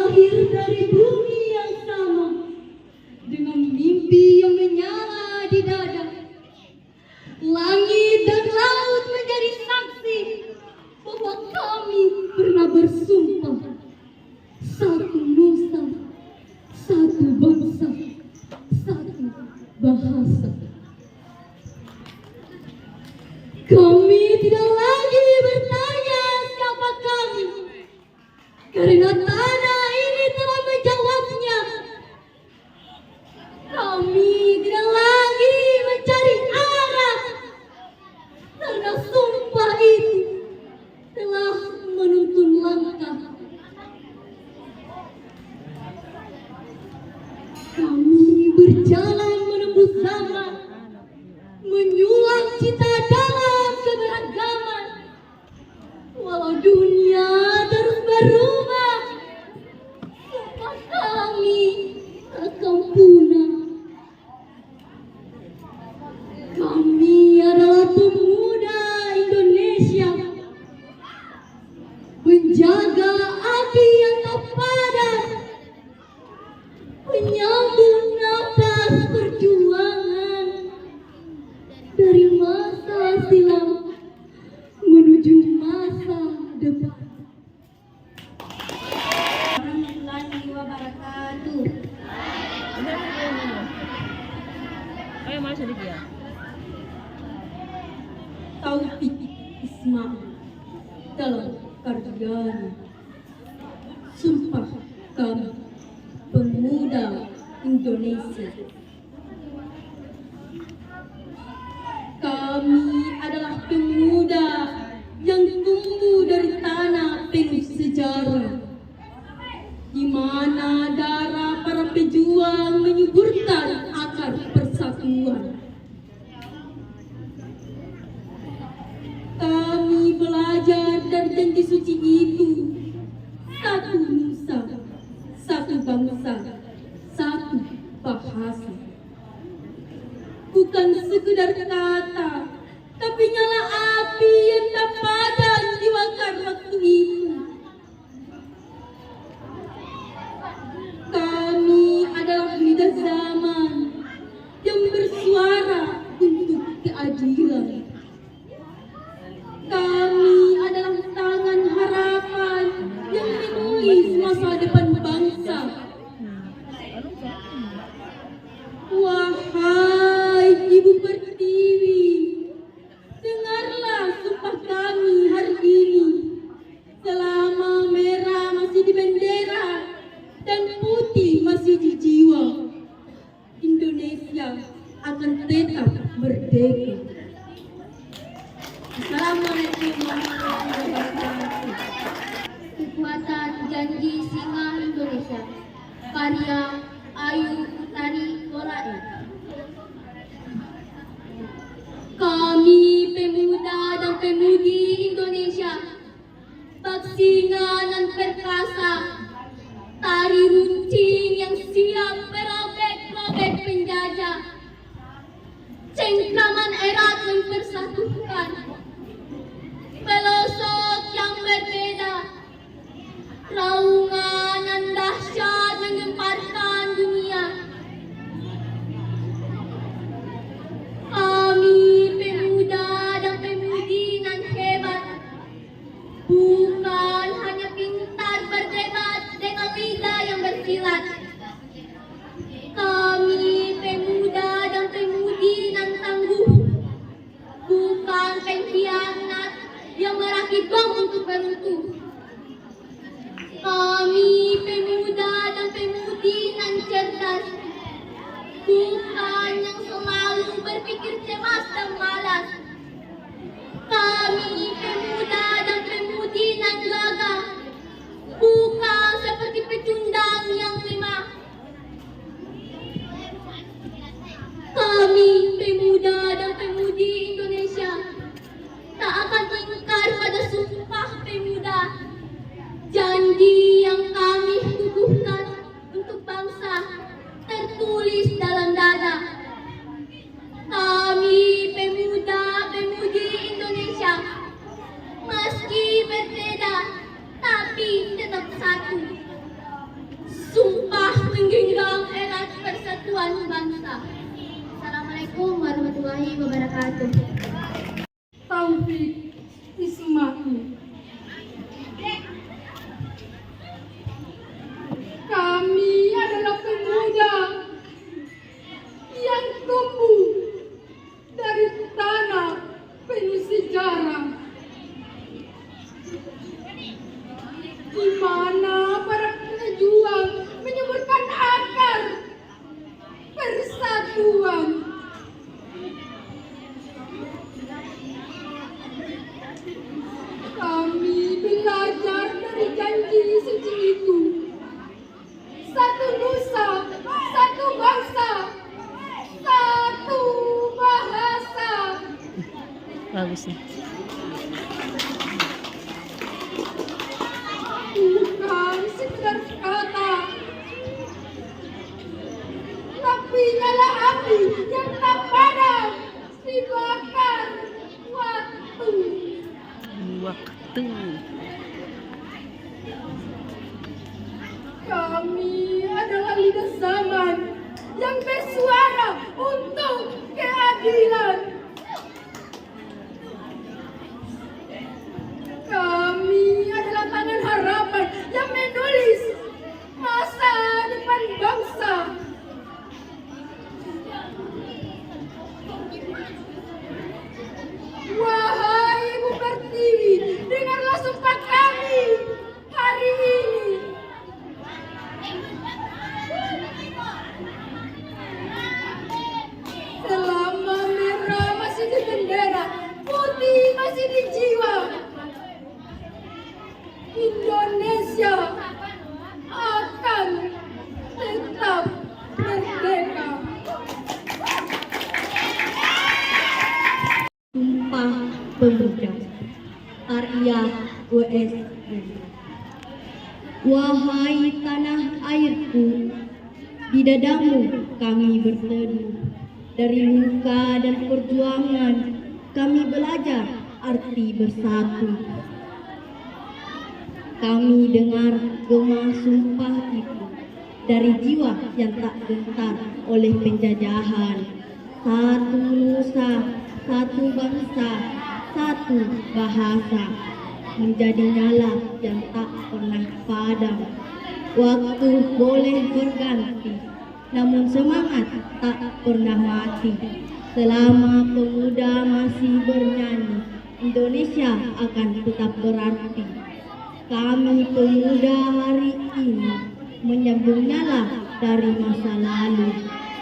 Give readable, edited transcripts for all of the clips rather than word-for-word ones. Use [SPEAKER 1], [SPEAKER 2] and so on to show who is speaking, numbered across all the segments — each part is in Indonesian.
[SPEAKER 1] lahir dari bumi yang sama, dengan mimpi yang menyala di dada. Langit dan laut menjadi saksi bahwa kami pernah bersumpah, satu nusa, satu bangsa, satu bahasa. Kami tidak lagi bertanya siapa kami, karena tanah ini telah menjawabnya. Kami tidak lagi mencari arah, karena sumpah itu telah menuntun langkah. Kami berjalan menembus zaman, menyulam cita dalam keberagaman. Walau dunia terus berubah, sumpah kami takkan punah. Kami adalah pemuda Indonesia, menjaga api yang tak padam, menyambung nafas perjuangan dari masa silam menuju masa depan. Warahmatullahi wabarakatuh.
[SPEAKER 2] Ayo masuk di dia.
[SPEAKER 1] Taufik Ismail dalam karyanya Sumpah Kami Pemuda Indonesia. Kami adalah pemuda yang tumbuh dari tanah penuh sejarah, di mana darah para pejuang menyuburkan akar persatuan. Kami belajar dari janji suci itu, satu nusa, satu bangsa, satu bahasa. Bukan sekedar kata, tapi nyala api yang tak padam dibakar waktu itu. Kami adalah lidah zaman yang bersuara untuk keadilan. Kami adalah tangan harapan yang menulis masa depan bangsa. Wahai Ibu Pertiwi, dengarlah sumpah kami hari ini. Selama merah masih di bendera dan putih masih di jiwa, Indonesia akan tetap merdeka. Assalamualaikum warahmatullahi wabarakatuh. Kekuatan Janji Singa Indonesia, karya Ayu Utari Gorae. Kami pemuda dan pemudi Indonesia, baksinga dan perkasa, tari runcing yang siap merobek-robek penjajah. Cengkraman erat mempersatukan pelosok yang berbeda, raungan dan dahsyat menggemparkan dunia. Kami pemuda dan pemudi nan hebat, bukan hanya pintar berdebat dengan lidah yang bersilat. Kami pemuda dan pemudi nan tangguh, bukan pengkhianat yang merakit bom untuk beruntung. Kami pemuda dan pemudi nan cerdas, bukan yang selalu berpikir cemas dan malas. Kami pemuda dan pemudi nan gagah, bukan seperti pecundang yang lemah. Kami pemuda dan pemudi Indonesia tak akan ingkar pada sumpah pemuda, janji yang kami teguhkan untuk bangsa tertulis dalam dada. Kami pemuda persatuan bangsa. Assalamualaikum warahmatullahi wabarakatuh.
[SPEAKER 3] Taufik Ismail. Kami adalah pemuda yang tumbuh dari tanah penuh sejarah, di mana para pejuang menyuburkan akar persatuan. Kami belajar dari janji suci itu. Satu nusa, satu bangsa, satu bahasa.
[SPEAKER 2] Bagus nih.
[SPEAKER 3] Bukan sekedar kata, tapi nyala api yang tak padam dibakar waktu.
[SPEAKER 2] Waktu.
[SPEAKER 3] Kami adalah lidah zaman yang bersuara untuk keadilan. Kami adalah tangan harapan yang menulis masa depan bangsa. Wahai Ibu Pertiwi, dengarlah sumpah kami hari ini. Selama merah masih di bendera, putih masih di jiwa, Indonesia akan tetap merdeka.
[SPEAKER 1] Sumpah Pemuda karya W.S. Wahai tanah airku, di dadamu kami berteduh. Dari luka dan perjuangan kami belajar arti bersatu. Kami dengar gema sumpah itu dari jiwa yang tak gentar oleh penjajahan. Satu nusa, satu bangsa, satu bahasa, menjadi nyala yang tak pernah padam. Waktu boleh berganti, namun semangat tak pernah mati. Selama pemuda masih bernyanyi, Indonesia akan tetap berarti. Kami pemuda hari ini menyambung nyala dari masa lalu,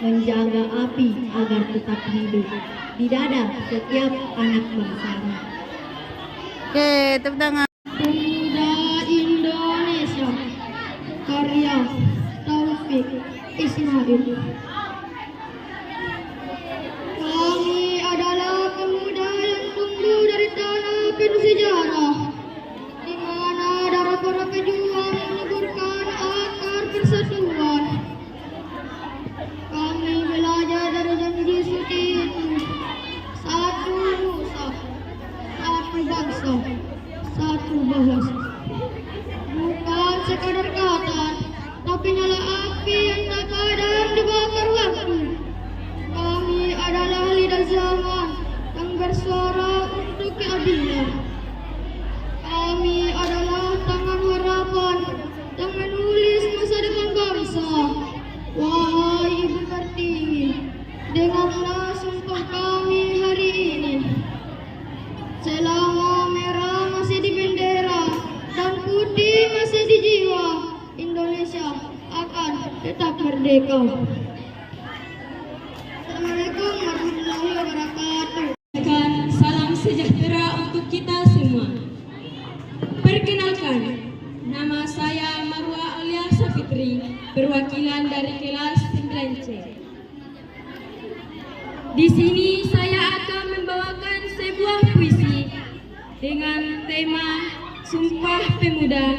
[SPEAKER 1] menjaga api agar tetap hidup di dada setiap anak bersama.
[SPEAKER 2] Oke, tepuk tangan.
[SPEAKER 3] Pemuda Indonesia karya Taufik Ismail. Kami adalah pemuda yang tumbuh dari tanah penuh sejarah, di mana darah para pejuang menyuburkan akar persatuan. Kami belajar dari janji suci itu. Satu nusa, satu bangsa, satu bahasa. Bukan sekadar kata, tapi nyala api yang tak padam dibakar waktu. Kami adalah lidah zaman yang bersuara untuk keadilan. Kami adalah tangan harapan yang menulis masa depan bangsa. Wahai Ibu Pertiwi, dengarlah sumpah kami hari ini. Selama merah masih di bendera dan putih masih di jiwa, Indonesia akan tetap merdeka. Assalamualaikum warahmatullahi wabarakatuh.
[SPEAKER 4] Salam sejahtera untuk kita semua. Perkenalkan, nama saya Marwa Aulia Safitri, perwakilan dari kelas 9C. Di sini saya akan membawakan sebuah puisi dengan tema Sumpah Pemuda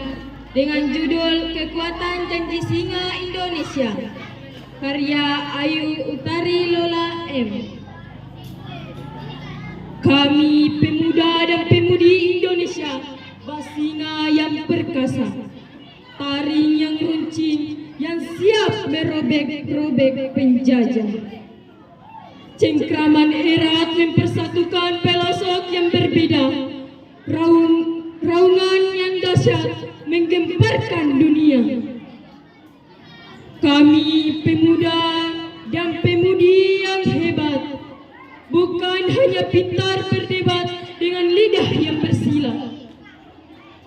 [SPEAKER 4] dengan judul Kekuatan Janji Singa Indonesia, karya Ayu Utari Lola M. Kami pemuda dan pemudi Indonesia, basinga yang perkasa, taring yang runcing, yang siap merobek-robek penjajah. Cengkraman erat mempersatukan pelosok yang berbeda. Raungan yang dahsyat menggemparkan dunia. Kami pemuda dan pemudi yang hebat, bukan hanya pintar berdebat dengan lidah yang bersila.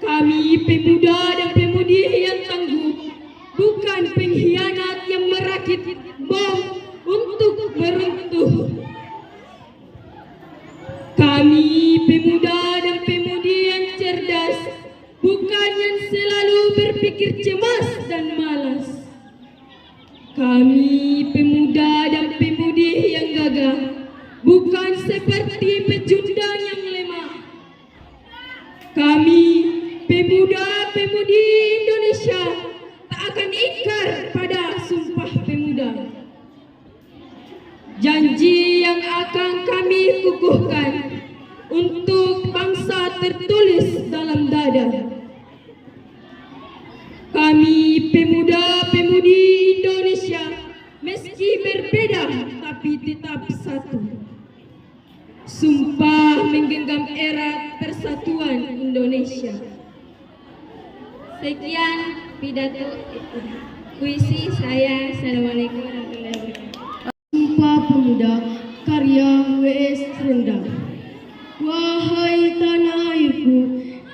[SPEAKER 4] Kami pemuda dan pemudi yang tangguh, bukan pengkhianat yang merakit bom untuk meruntuh. Kami pemuda dan pemudi yang cerdas, bukan yang selalu berpikir cemas dan malas. Kami pemuda dan pemudi yang gagah, bukan seperti pecundang yang lemah. Kami pemuda-pemudi Indonesia tak akan ingkar pada Sumpah Pemuda. Janji yang akan kami kukuhkan untuk bangsa tertulis dalam dada. Kami pemuda-pemudi Indonesia meski berbeda tapi tetap satu. Sumpah menggenggam erat persatuan Indonesia. Sekian pidato puisi saya. Assalamualaikum warahmatullahi wabarakatuh.
[SPEAKER 3] Sumpah Pemuda karya W.S. Rendang. Wahai tanah airku,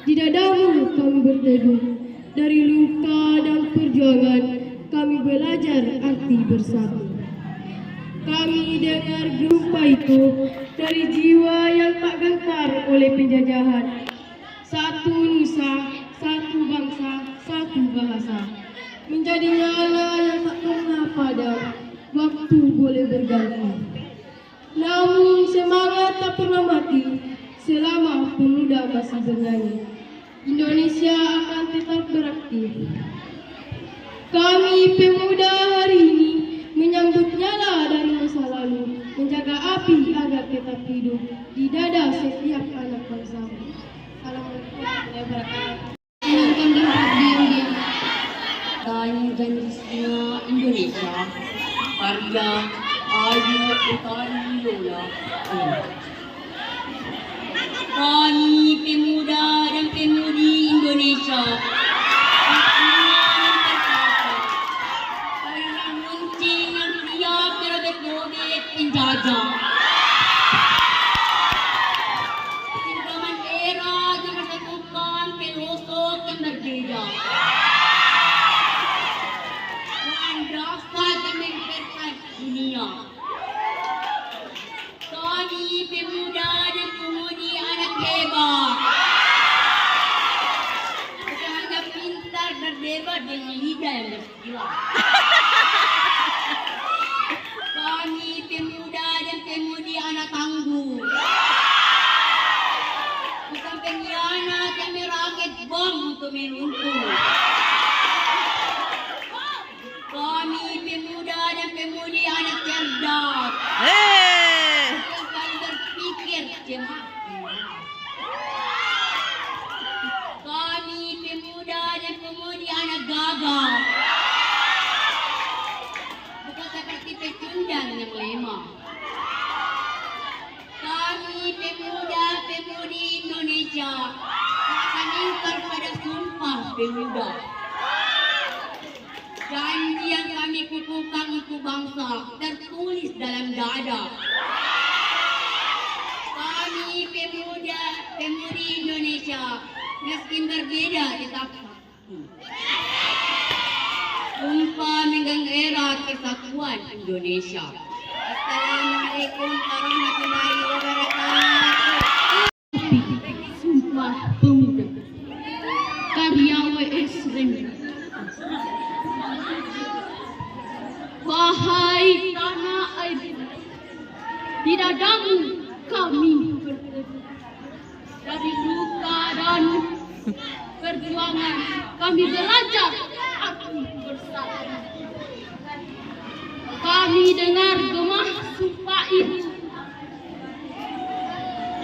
[SPEAKER 3] di dadamu kami berteduh. Dari luka dan perjuangan kami belajar arti bersatu. Kami dengar gempa itu dari jiwa yang tak gentar oleh penjajahan. Satu nusa, satu bangsa, satu bahasa. Menjadi nyala yang tak pernah padam. Waktu boleh berganti, namun semangat tak pernah mati selama pemuda masih bernyanyi. Indonesia akan tetap beraktif. Kami pemuda hari ini menyambut nyala dari masa lalu, menjaga api agar tetap hidup di dada setiap anak bangsa. Assalamualaikum warahmatullahi wabarakatuh.
[SPEAKER 1] Dan janjinya Indonesia karya Ayu Utari Lola. Kami pemuda dan pemudi Indonesia karena runcing yang siap merobek-robek penjajah. Cengkraman erat yang bersatukan pelosok yang berbeda. Dunia. Kami pemuda dan pemudi anak hebat, bukan hanya pintar berdebat dengan lidah yang bersila. Kami pemuda dan pemudi anak tangguh, bukan pengkhianat yang merakit bom untuk meruntuh. Kami pemuda dan pemudi anak cerdas, yang selalu berpikir cemas. Kami pemuda dan pemudi anak gagah, bukan seperti pecundang yang lemah. Kami pemuda-pemudi Indonesia akan ingkar pada Sumpah Pemuda. Janji yang kami kukuhkan untuk bangsa tertulis dalam dada. Kami pemudi Indonesia meski berbeda tetap satu. Sumpah menggenggam erat persatuan Indonesia. Assalamualaikum warahmatullahi wabarakatuh.
[SPEAKER 3] Sumpah Pemuda karya W.S. Rendang. Wahai tanah air, di dadamu kami berteduh. Dari luka dan perjuangan kami belajar arti bersatu. Kami dengar gema sumpah itu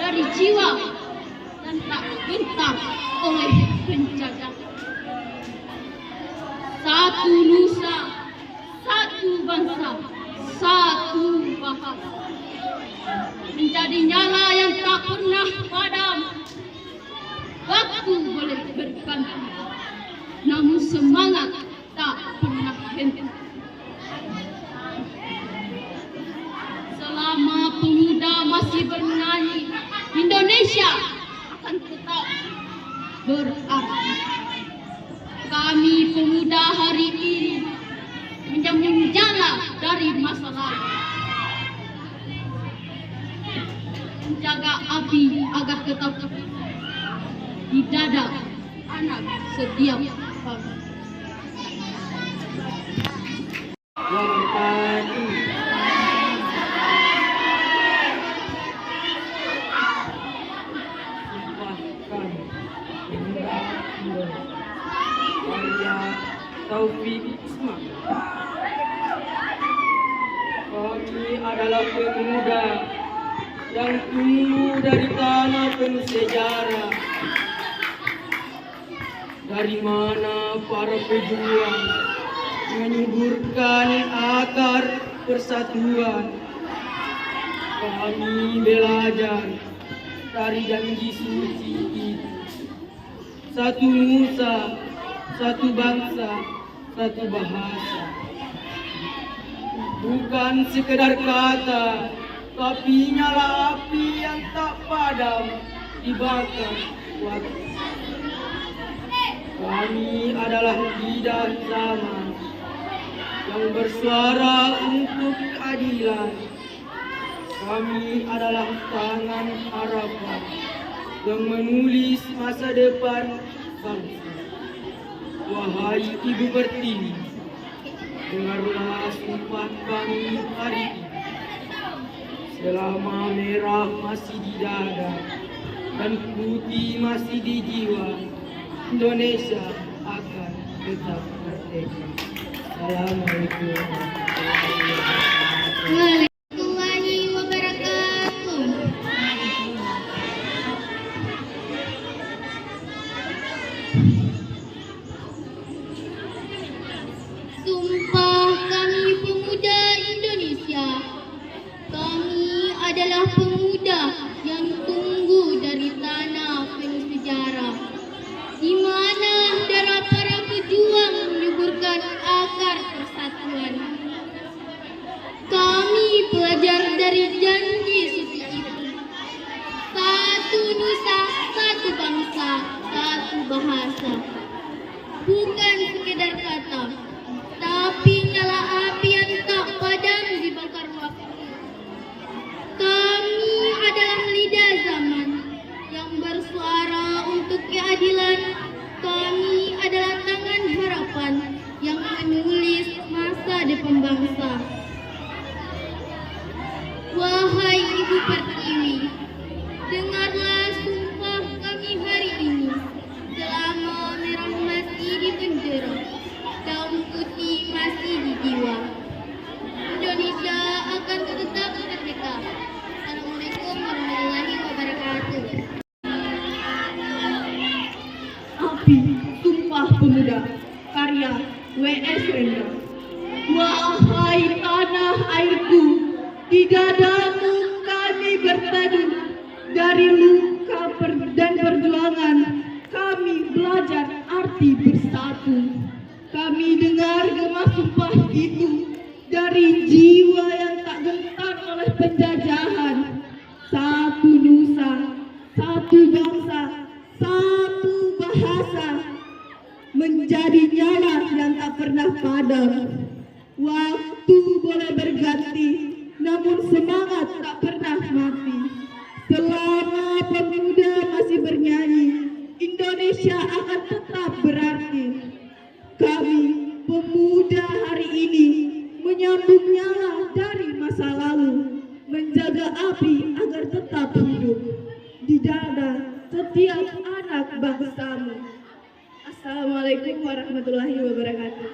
[SPEAKER 3] dari jiwa dan tak gentar oleh penjajah. Satu nusa,
[SPEAKER 1] berbahasa, menjadi nyala yang tak pernah padam. Waktu boleh berganti, namun semangat tak pernah henti. Selama pemuda masih bernyanyi, Indonesia akan tetap berarti. Kami pemuda hari ini menjala dari masa lalu, menjaga api agar tetap di dada anak setiap kami.
[SPEAKER 5] Taufik Isma. Kami adalah pemuda yang tumbuh dari tanah penuh sejarah. Dari mana para pejuang menyuburkan akar persatuan. Kami belajar dari janji suci itu. Satu nusa, satu bangsa, satu bahasa. Bukan sekedar kata, tapi nyala api yang tak padam dibakar waktu. Kami adalah lidah zaman yang bersuara untuk keadilan. Kami adalah tangan harapan yang menulis masa depan bangsa. Wahai Ibu Pertiwi, dengarlah sumpah kami hari ini. Selama merah masih di dada dan putih masih di jiwa, Indonesia akan tetap merdeka. Assalamualaikum
[SPEAKER 1] Warahmatullahi wabarakatuh. Sumpah kami pemuda Indonesia. Kami adalah pemuda yang tumbuh dari tanah penuh sejarah, di mana darah para pejuang menyuburkan akar persatuan. Kami belajar dari janji suci itu. Satu nusa, satu bangsa, satu bahasa. Bukan sekedar kata, tapi nyala api yang tak padam dibakar waktu. Kami adalah lidah zaman yang bersuara untuk keadilan. Kami adalah tangan harapan yang menulis masa depan bangsa. Wahai Ibu Pertiwi, dengarlah sumpah kami hari ini. Selama merah masih di bendera, daun putih masih di jiwa, Indonesia akan tetap merdeka. Assalamualaikum warahmatullahi wabarakatuh.
[SPEAKER 4] Api Sumpah Pemuda karya W.S. Rendra. Wahai tanah airku, di dadamu kami berteduh. Dari luka dan perjuangan kami belajar arti bersatu. Kami dengar gema sumpah itu dari jiwa yang tak gentar oleh penjajahan. Satu nusa, satu bangsa, satu bahasa, menjadi nyala yang tak pernah padam. Waktu boleh berganti, namun semangat tak pernah mati. Selama pemuda masih bernyanyi, Indonesia akan tetap berarti. Kami pemuda hari ini menyambung nyala dari masa lalu, menjaga api agar tetap hidup di dada setiap anak bangsamu. Assalamualaikum warahmatullahi wabarakatuh.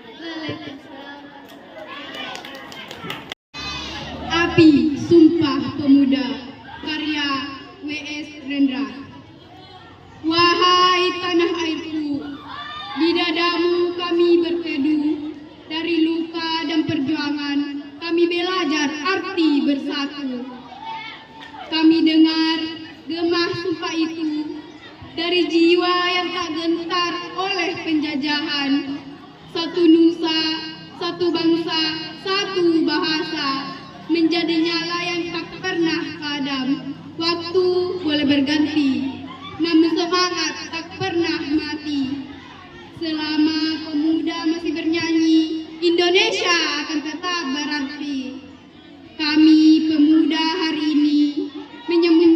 [SPEAKER 3] Api Sumpah Pemuda karya W.S. Rendra. Wahai tanah airku, di dadamu kami berteduh. Dari luka dan perjuangan kami belajar arti bersatu.
[SPEAKER 4] penjajahan. Satu nusa, satu bangsa, satu bahasa, menjadi nyala yang tak pernah padam. Waktu boleh berganti, namun semangat tak pernah mati. Selama pemuda masih bernyanyi, Indonesia akan tetap berarti. Kami pemuda hari ini menyembunyikan